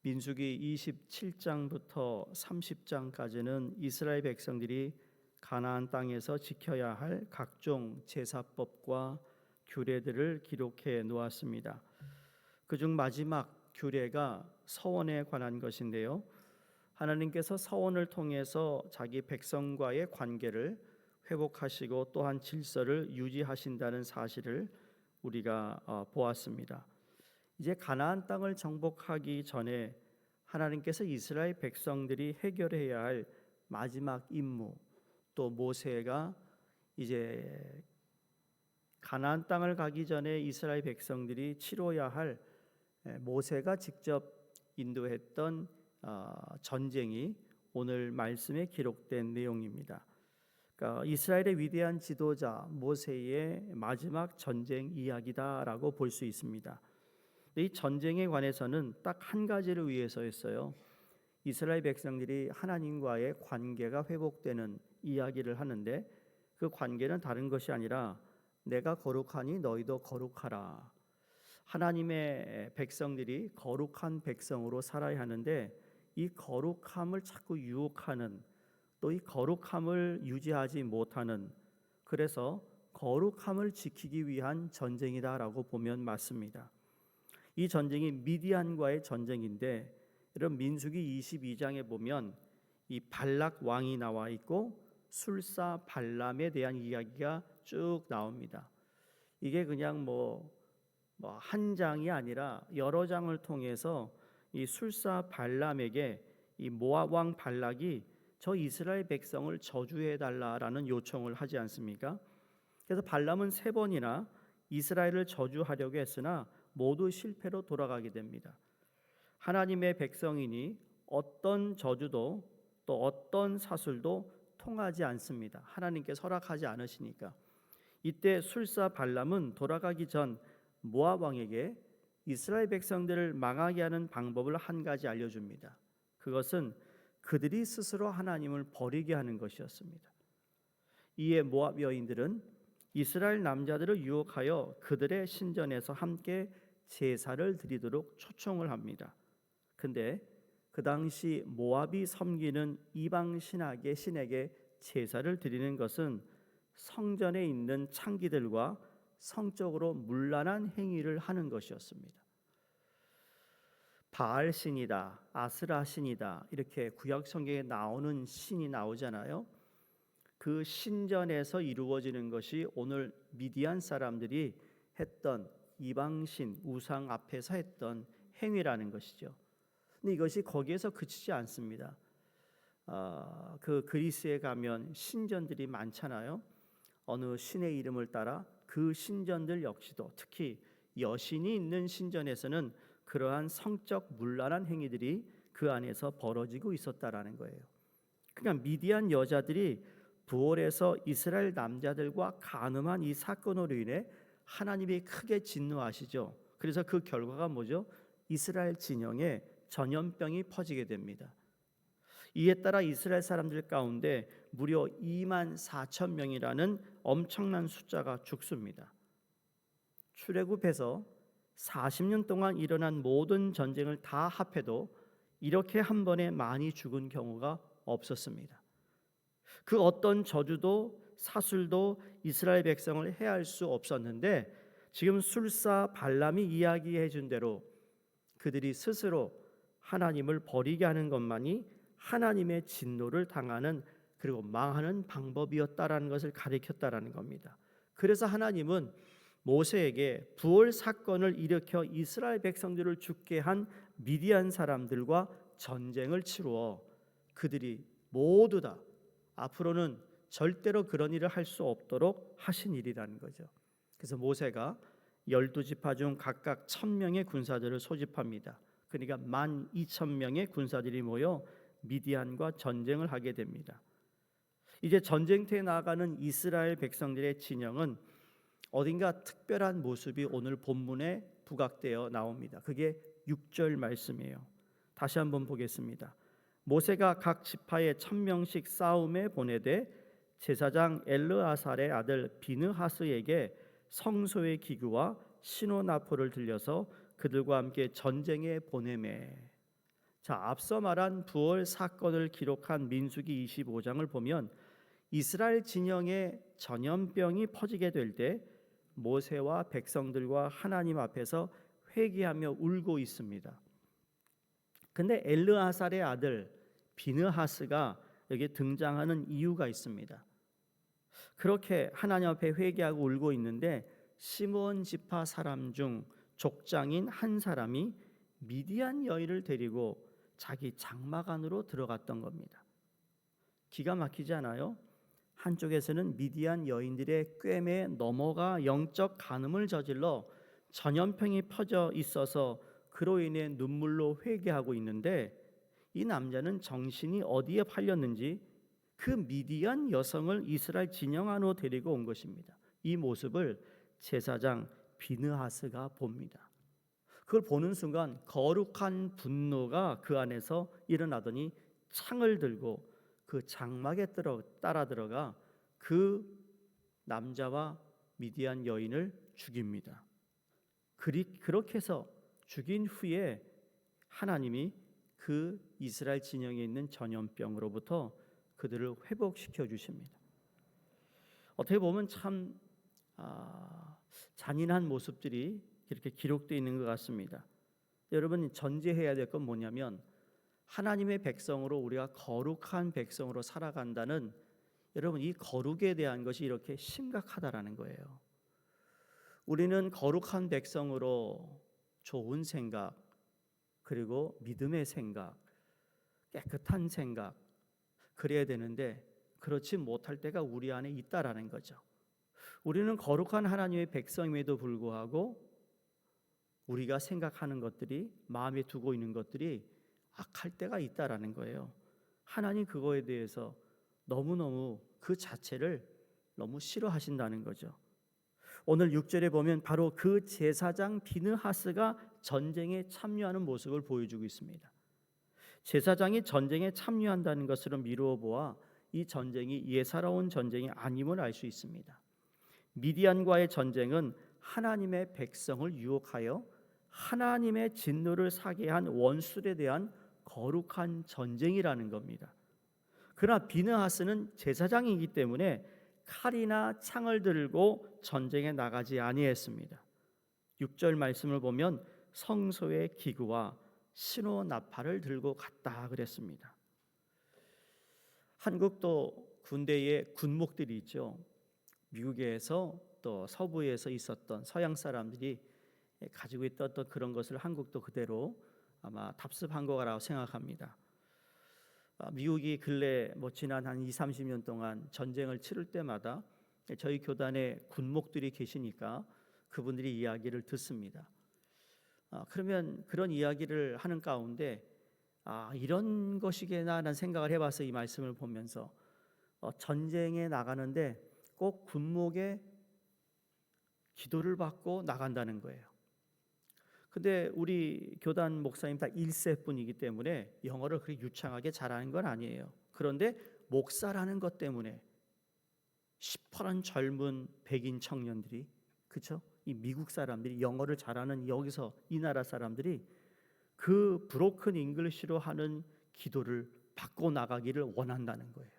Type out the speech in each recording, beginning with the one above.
민수기 27장부터 30장까지는 이스라엘 백성들이 가나안 땅에서 지켜야 할 각종 제사법과 규례들을 기록해 놓았습니다. 그중 마지막 규례가 서원에 관한 것인데요. 하나님께서 서원을 통해서 자기 백성과의 관계를 회복하시고 또한 질서를 유지하신다는 사실을 우리가 보았습니다. 이제 가나안 땅을 정복하기 전에 하나님께서 이스라엘 백성들이 해결해야 할 마지막 임무, 또 모세가 이제 가나안 땅을 가기 전에 이스라엘 백성들이 치러야 할 모세가 직접 인도했던 전쟁이 오늘 말씀에 기록된 내용입니다. 그러니까 이스라엘의 위대한 지도자 모세의 마지막 전쟁 이야기다라고 볼 수 있습니다. 이 전쟁에 관해서는 딱 한 가지를 위해서였어요. 이스라엘 백성들이 하나님과의 관계가 회복되는 이야기를 하는데, 그 관계는 다른 것이 아니라 내가 거룩하니 너희도 거룩하라. 하나님의 백성들이 거룩한 백성으로 살아야 하는데, 이 거룩함을 자꾸 유혹하는, 또 이 거룩함을 유지하지 못하는, 그래서 거룩함을 지키기 위한 전쟁이다라고 보면 맞습니다. 이 전쟁이 미디안과의 전쟁인데, 이런 민수기 22장에 보면 이 발락 왕이 나와 있고 술사 발람에 대한 이야기가 쭉 나옵니다. 이게 그냥 한 장이 아니라 여러 장을 통해서 이 술사 발람에게 이 모압 왕 발락이 저 이스라엘 백성을 저주해 달라라는 요청을 하지 않습니까? 그래서 발람은 3번이나 이스라엘을 저주하려고 했으나 모두 실패로 돌아가게 됩니다. 하나님의 백성이니 어떤 저주도 또 어떤 사술도 통하지 않습니다. 하나님께서 허락하지 않으시니까. 이때 술사 발람은 돌아가기 전 모압 왕에게 이스라엘 백성들을 망하게 하는 방법을 한 가지 알려줍니다. 그것은 그들이 스스로 하나님을 버리게 하는 것이었습니다. 이에 모압 여인들은 이스라엘 남자들을 유혹하여 그들의 신전에서 함께 제사를 드리도록 초청을 합니다. 근데 그 당시 모압이 섬기는 이방 신에게 제사를 드리는 것은 성전에 있는 창기들과 성적으로 문란한 행위를 하는 것이었습니다. 바알 신이다, 아스라 신이다, 이렇게 구약 성경에 나오는 신이 나오잖아요. 그 신전에서 이루어지는 것이 오늘 미디안 사람들이 했던 이방신 우상 앞에서 했던 행위라는 것이죠. 근데 이것이 거기에서 그치지 않습니다. 그 그리스에 가면 신전들이 많잖아요. 어느 신의 이름을 따라 그 신전들 역시도 특히 여신이 있는 신전에서는 그러한 성적 문란한 행위들이 그 안에서 벌어지고 있었다라는 거예요. 그러니까 미디안 여자들이 부올에서 이스라엘 남자들과 간음한 이 사건으로 인해 하나님이 크게 진노하시죠. 그래서 그 결과가 뭐죠? 이스라엘 진영에 전염병이 퍼지게 됩니다. 이에 따라 이스라엘 사람들 가운데 무려 24,000명이라는 엄청난 숫자가 죽습니다. 출애굽해서 40년 동안 일어난 모든 전쟁을 다 합해도 이렇게 한 번에 많이 죽은 경우가 없었습니다. 그 어떤 저주도 사술도 이스라엘 백성을 해할 수 없었는데, 지금 술사 발람이 이야기해 준 대로 그들이 스스로 하나님을 버리게 하는 것만이 하나님의 진노를 당하는, 그리고 망하는 방법이었다라는 것을 가르쳤다라는 겁니다. 그래서 하나님은 모세에게 부올 사건을 일으켜 이스라엘 백성들을 죽게 한 미디안 사람들과 전쟁을 치루어 그들이 모두 다 앞으로는 절대로 그런 일을 할 수 없도록 하신 일이라는 거죠. 그래서 모세가 12지파 중 각각 1,000명의 군사들을 소집합니다. 그러니까 12,000명의 군사들이 모여 미디안과 전쟁을 하게 됩니다. 이제 전쟁터에 나아가는 이스라엘 백성들의 진영은 어딘가 특별한 모습이 오늘 본문에 부각되어 나옵니다. 그게 6절 말씀이에요. 다시 한번 보겠습니다. 모세가 각 지파에 1,000명씩 싸움에 보내되 제사장 엘르아살의 아들 비느하스에게 성소의 기구와 신호나포를 들려서 그들과 함께 전쟁에 보내매. 자, 앞서 말한 부활 사건을 기록한 민수기 25장을 보면 이스라엘 진영에 전염병이 퍼지게 될 때 모세와 백성들과 하나님 앞에서 회개하며 울고 있습니다. 근데 엘르아살의 아들 비느하스가 여기에 등장하는 이유가 있습니다. 그렇게 하나님 앞에 회개하고 울고 있는데 시므온 지파 사람 중 족장인 한 사람이 미디안 여인을 데리고 자기 장막 안으로 들어갔던 겁니다. 기가 막히지 않아요? 한쪽에서는 미디안 여인들의 꿰매에 넘어가 영적 간음을 저질러 전염병이 퍼져 있어서 그로 인해 눈물로 회개하고 있는데, 이 남자는 정신이 어디에 팔렸는지 그 미디안 여성을 이스라엘 진영 안으로 데리고 온 것입니다. 이 모습을 제사장 비느하스가 봅니다. 그걸 보는 순간 거룩한 분노가 그 안에서 일어나더니 창을 들고 그 장막에 따라 들어가 그 남자와 미디안 여인을 죽입니다. 그렇게 해서 죽인 후에 하나님이 그 이스라엘 진영에 있는 전염병으로부터 그들을 회복시켜 주십니다. 어떻게 보면 참 잔인한 모습들이 이렇게 기록되어 있는 것 같습니다. 여러분, 전제해야 될 건 뭐냐면 하나님의 백성으로 우리가 거룩한 백성으로 살아간다는, 여러분, 이 거룩에 대한 것이 이렇게 심각하다라는 거예요. 우리는 거룩한 백성으로 좋은 생각, 그리고 믿음의 생각, 깨끗한 생각, 그래야 되는데 그렇지 못할 때가 우리 안에 있다라는 거죠. 우리는 거룩한 하나님의 백성임에도 불구하고 우리가 생각하는 것들이, 마음에 두고 있는 것들이 악할 때가 있다라는 거예요. 하나님 그거에 대해서 너무너무 그 자체를 너무 싫어하신다는 거죠. 오늘 6절에 보면 바로 그 제사장 비느하스가 전쟁에 참여하는 모습을 보여주고 있습니다. 제사장이 전쟁에 참여한다는 것으로 미루어 보아 이 전쟁이 예사로운 전쟁이 아님을 알 수 있습니다. 미디안과의 전쟁은 하나님의 백성을 유혹하여 하나님의 진노를 사게 한 원수에 대한 거룩한 전쟁이라는 겁니다. 그러나 비느하스는 제사장이기 때문에 칼이나 창을 들고 전쟁에 나가지 아니했습니다. 6절 말씀을 보면 성소의 기구와 신호 나팔을 들고 갔다 그랬습니다. 한국도 군대에 군목들이 있죠. 미국에서 또 서부에서 있었던 서양 사람들이 가지고 있던 그런 것을 한국도 그대로 아마 답습한 거라고 생각합니다. 미국이 근래 지난 한 20-30년 동안 전쟁을 치를 때마다 저희 교단에 군목들이 계시니까 그분들이 이야기를 듣습니다. 그러면 그런 이야기를 하는 가운데 이런 것이겠나라는 생각을 해봐서 이 말씀을 보면서 전쟁에 나가는데 꼭 군목에 기도를 받고 나간다는 거예요. 근데 우리 교단 목사님 다 1세뿐이기 때문에 영어를 그렇게 유창하게 잘하는 건 아니에요. 그런데 목사라는 것 때문에 시퍼런 젊은 백인 청년들이, 그렇죠? 이 미국 사람들이 영어를 잘하는 여기서 이 나라 사람들이 그 브로큰 잉글리시로 하는 기도를 받고 나가기를 원한다는 거예요.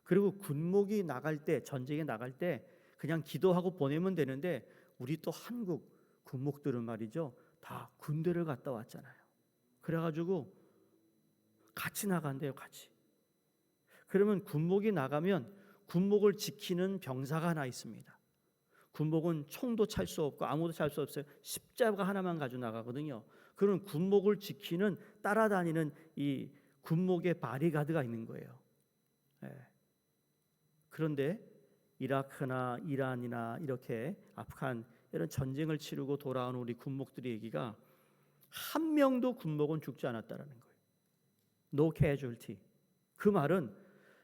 그리고 군목이 나갈 때, 전쟁에 나갈 때 그냥 기도하고 보내면 되는데 우리 또 한국 군목들은 말이죠, 다 군대를 갔다 왔잖아요. 그래가지고 같이 나간대요, 같이. 그러면 군목이 나가면 군목을 지키는 병사가 하나 있습니다. 군목은 총도 찰 수 없고 아무도 찰 수 없어요. 십자가 하나만 가지고 나가거든요. 그런 군목을 지키는, 따라다니는 이 군목의 바리가드가 있는 거예요. 그런데 이라크나 이란이나 이렇게 아프간 이런 전쟁을 치르고 돌아온 우리 군목들의 얘기가 한 명도 군목은 죽지 않았다라는 거예요. No casualty. 그 말은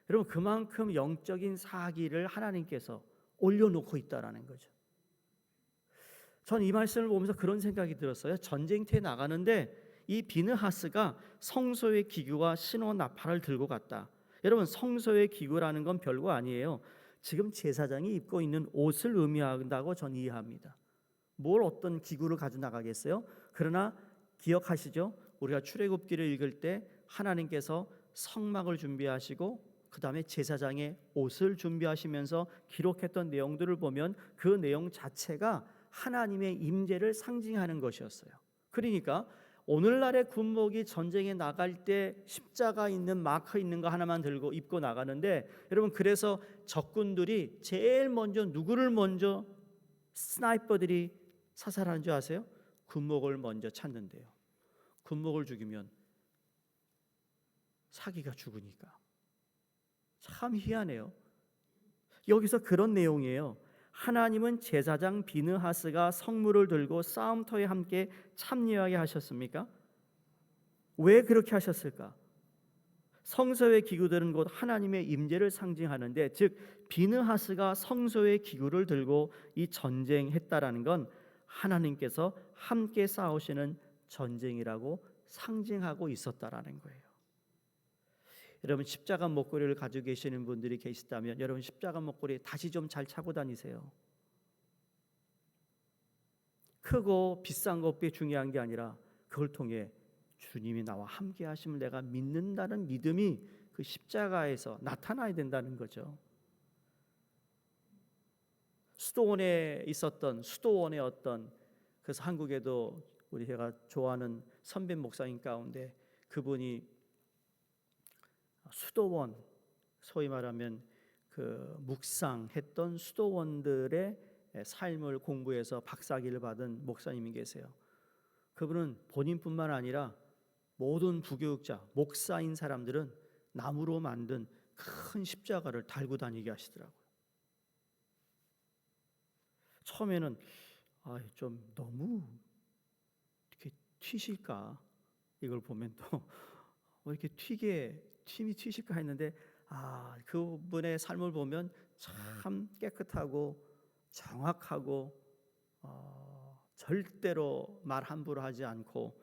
여러분 그만큼 영적인 사기를 하나님께서 올려놓고 있다라는 거죠. 전 이 말씀을 보면서 그런 생각이 들었어요. 전쟁터에 나가는데 이 비느하스가 성소의 기구와 신호 나팔을 들고 갔다. 여러분, 성소의 기구라는 건 별거 아니에요. 지금 제사장이 입고 있는 옷을 의미한다고 전 이해합니다. 뭘 어떤 기구를 가지고 나가겠어요? 그러나 기억하시죠? 우리가 출애굽기를 읽을 때 하나님께서 성막을 준비하시고 그 다음에 제사장의 옷을 준비하시면서 기록했던 내용들을 보면 그 내용 자체가 하나님의 임재를 상징하는 것이었어요. 그러니까 오늘날의 군목이 전쟁에 나갈 때 십자가 있는 마크 있는 거 하나만 들고 입고 나가는데, 여러분 그래서 적군들이 제일 먼저 누구를 먼저 스나이퍼들이 사살하는 줄 아세요? 군목을 먼저 찾는데요. 군목을 죽이면 사기가 죽으니까. 참 희한해요. 여기서 그런 내용이에요. 하나님은 제사장 비느하스가 성물을 들고 싸움터에 함께 참여하게 하셨습니까? 왜 그렇게 하셨을까? 성소의 기구들은 곧 하나님의 임재를 상징하는데, 즉 비느하스가 성소의 기구를 들고 이 전쟁했다라는 건 하나님께서 함께 싸우시는 전쟁이라고 상징하고 있었다라는 거예요. 여러분 십자가 목걸이를 가지고 계시는 분들이 계시다면 여러분 십자가 목걸이 다시 좀 잘 차고 다니세요. 크고 비싼 것이 중요한 게 아니라 그걸 통해 주님이 나와 함께 하심을 내가 믿는다는 믿음이 그 십자가에서 나타나야 된다는 거죠. 수도원에 있었던 수도원의 어떤, 그래서 한국에도 우리 제가 좋아하는 선배 목사님 가운데 그분이 수도원, 소위 말하면 그 묵상했던 수도원들의 삶을 공부해서 박사학위를 받은 목사님이 계세요. 그분은 본인뿐만 아니라 모든 부교육자, 목사인 사람들은 나무로 만든 큰 십자가를 달고 다니게 하시더라고요. 처음에는 좀 너무 이렇게 튀실까, 이걸 보면 또 이렇게 팀이 튀실까 했는데, 그분의 삶을 보면 참 깨끗하고 정확하고 절대로 말 함부로 하지 않고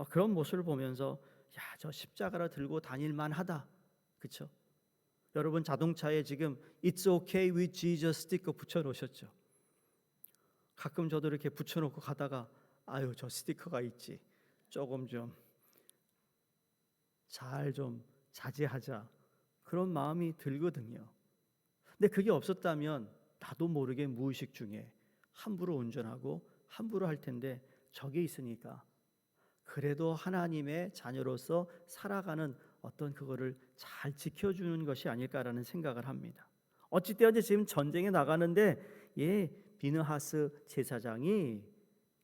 그런 모습을 보면서 저 십자가를 들고 다닐 만하다, 그렇죠? 여러분 자동차에 지금 It's okay with Jesus 스티커 붙여놓으셨죠? 가끔 저도 이렇게 붙여놓고 가다가 저 스티커가 있지, 조금 좀 잘 좀 자제하자, 그런 마음이 들거든요. 근데 그게 없었다면 나도 모르게 무의식 중에 함부로 운전하고 함부로 할 텐데, 저게 있으니까 그래도 하나님의 자녀로서 살아가는 어떤 그거를 잘 지켜주는 것이 아닐까라는 생각을 합니다. 어찌되었든 지금 전쟁에 나가는데 비느하스 제사장이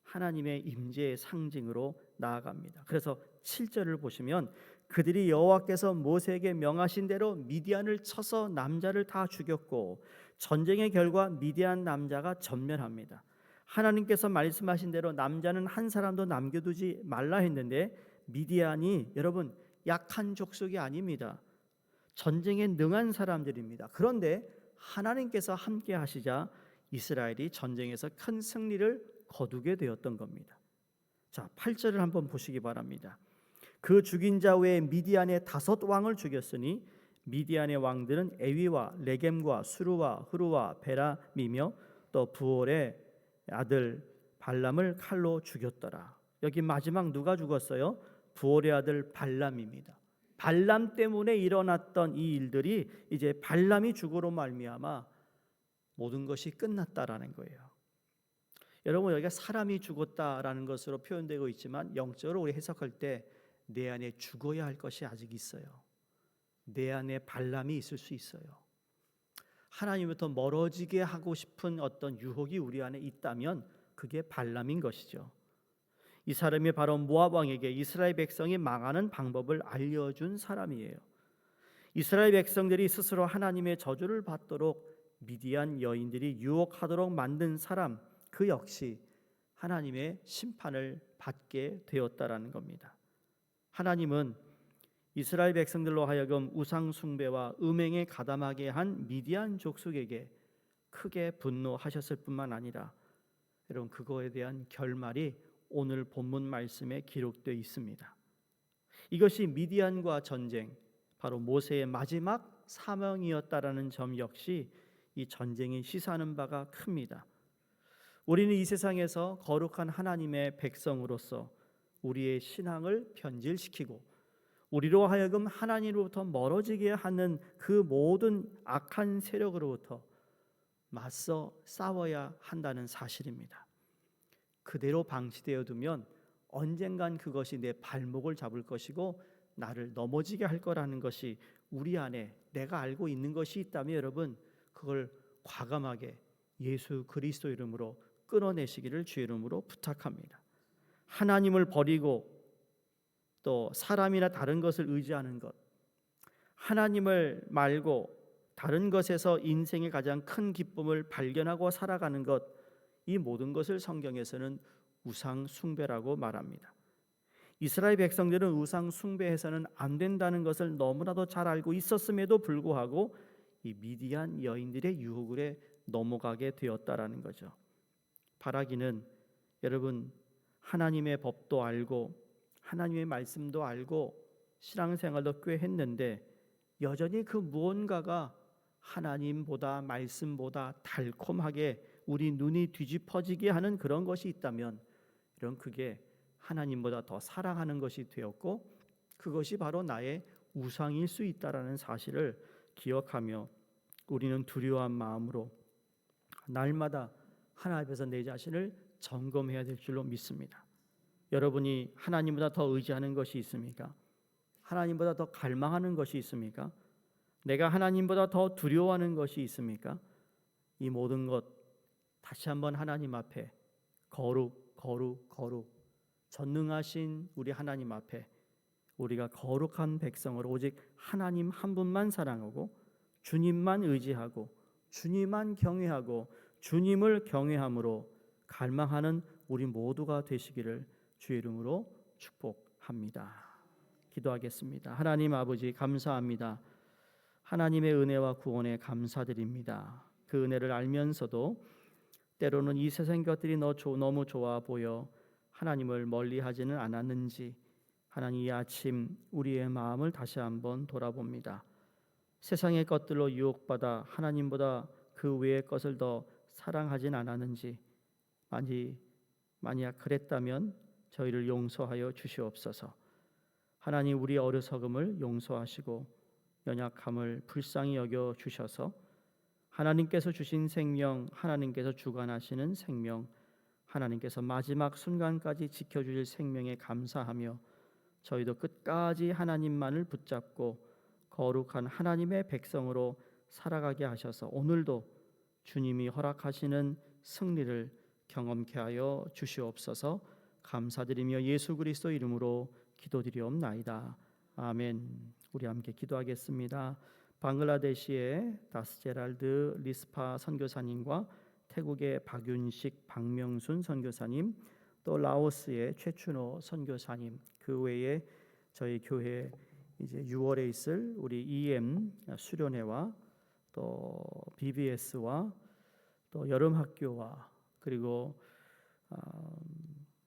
하나님의 임재의 상징으로 나아갑니다. 그래서 7절을 보시면 그들이 여호와께서 모세에게 명하신 대로 미디안을 쳐서 남자를 다 죽였고 전쟁의 결과 미디안 남자가 전멸합니다. 하나님께서 말씀하신 대로 남자는 한 사람도 남겨두지 말라 했는데 미디안이 여러분 약한 족속이 아닙니다. 전쟁에 능한 사람들입니다. 그런데 하나님께서 함께 하시자 이스라엘이 전쟁에서 큰 승리를 거두게 되었던 겁니다. 자, 8절을 한번 보시기 바랍니다. 그 죽인 자 외에 미디안의 5 왕을 죽였으니 미디안의 왕들은 에위와 레겜과 수루와 흐루와 베람이며 또 부올의 아들 발람을 칼로 죽였더라. 여기 마지막 누가 죽었어요? 부올의 아들 발람입니다. 발람 때문에 일어났던 이 일들이 이제 발람이 죽으로 말미암아 모든 것이 끝났다라는 거예요. 여러분 여기가 사람이 죽었다라는 것으로 표현되고 있지만 영적으로 우리 해석할 때 내 안에 죽어야 할 것이 아직 있어요. 내 안에 발람이 있을 수 있어요. 하나님부터 멀어지게 하고 싶은 어떤 유혹이 우리 안에 있다면 그게 발람인 것이죠. 이 사람이 바로 모압 왕에게 이스라엘 백성이 망하는 방법을 알려준 사람이에요. 이스라엘 백성들이 스스로 하나님의 저주를 받도록 미디안 여인들이 유혹하도록 만든 사람, 그 역시 하나님의 심판을 받게 되었다라는 겁니다. 하나님은 이스라엘 백성들로 하여금 우상 숭배와 음행에 가담하게 한 미디안 족속에게 크게 분노하셨을 뿐만 아니라 여러분 그거에 대한 결말이 오늘 본문 말씀에 기록되어 있습니다. 이것이 미디안과 전쟁, 바로 모세의 마지막 사명이었다라는 점 역시 이 전쟁이 시사하는 바가 큽니다. 우리는 이 세상에서 거룩한 하나님의 백성으로서 우리의 신앙을 변질시키고 우리로 하여금 하나님으로부터 멀어지게 하는 그 모든 악한 세력으로부터 맞서 싸워야 한다는 사실입니다. 그대로 방치되어 두면 언젠간 그것이 내 발목을 잡을 것이고 나를 넘어지게 할 거라는 것이 우리 안에 내가 알고 있는 것이 있다면 여러분, 그걸 과감하게 예수 그리스도 이름으로 끊어내시기를 주의 이름으로 부탁합니다. 하나님을 버리고 또 사람이나 다른 것을 의지하는 것, 하나님을 말고 다른 것에서 인생의 가장 큰 기쁨을 발견하고 살아가는 것, 이 모든 것을 성경에서는 우상 숭배라고 말합니다. 이스라엘 백성들은 우상 숭배해서는 안 된다는 것을 너무나도 잘 알고 있었음에도 불구하고 이 미디안 여인들의 유혹에 넘어가게 되었다라는 거죠. 바라기는 여러분, 하나님의 법도 알고 하나님의 말씀도 알고 신앙생활도 꽤 했는데 여전히 그 무언가가 하나님보다 말씀보다 달콤하게 우리 눈이 뒤집어지게 하는 그런 것이 있다면 이런 그게 하나님보다 더 사랑하는 것이 되었고 그것이 바로 나의 우상일 수 있다라는 사실을 기억하며 우리는 두려워한 마음으로 날마다 하나님 앞에서 내 자신을 점검해야 될 줄로 믿습니다. 여러분이 하나님보다 더 의지하는 것이 있습니까? 하나님보다 더 갈망하는 것이 있습니까? 내가 하나님보다 더 두려워하는 것이 있습니까? 이 모든 것 다시 한번 하나님 앞에 거룩 전능하신 우리 하나님 앞에 우리가 거룩한 백성으로 오직 하나님 한 분만 사랑하고 주님만 의지하고 주님만 경외하고 주님을 경외함으로 갈망하는 우리 모두가 되시기를 주의 이름으로 축복합니다. 기도하겠습니다. 하나님 아버지 감사합니다. 하나님의 은혜와 구원에 감사드립니다. 그 은혜를 알면서도 때로는 이 세상 것들이 너무 좋아 보여 하나님을 멀리하지는 않았는지 하나님 이 아침 우리의 마음을 다시 한번 돌아봅니다. 세상의 것들로 유혹받아 하나님보다 그 외의 것을 더 사랑하진 않았는지 만약 그랬다면 저희를 용서하여 주시옵소서. 하나님 우리 어리석음을 용서하시고 연약함을 불쌍히 여겨 주셔서 하나님께서 주신 생명, 하나님께서 주관하시는 생명, 하나님께서 마지막 순간까지 지켜주실 생명에 감사하며 저희도 끝까지 하나님만을 붙잡고 거룩한 하나님의 백성으로 살아가게 하셔서 오늘도 주님이 허락하시는 승리를 경험케 하여 주시옵소서. 감사드리며 예수 그리스도 이름으로 기도드리옵나이다. 아멘. 우리 함께 기도하겠습니다. 방글라데시의 다스제랄드 리스파 선교사님과 태국의 박윤식 박명순 선교사님, 또 라오스의 최춘호 선교사님, 그 외에 저희 교회 이제 6월에 있을 우리 EM 수련회와 또 BBS와 또 여름 학교와 그리고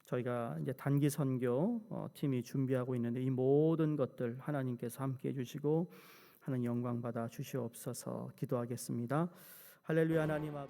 저희가 이제 단기 선교 팀이 준비하고 있는데 이 모든 것들 하나님께서 함께 해주시고 하나님 영광 받아 주시옵소서. 기도하겠습니다. 할렐루야. 하나님 아버지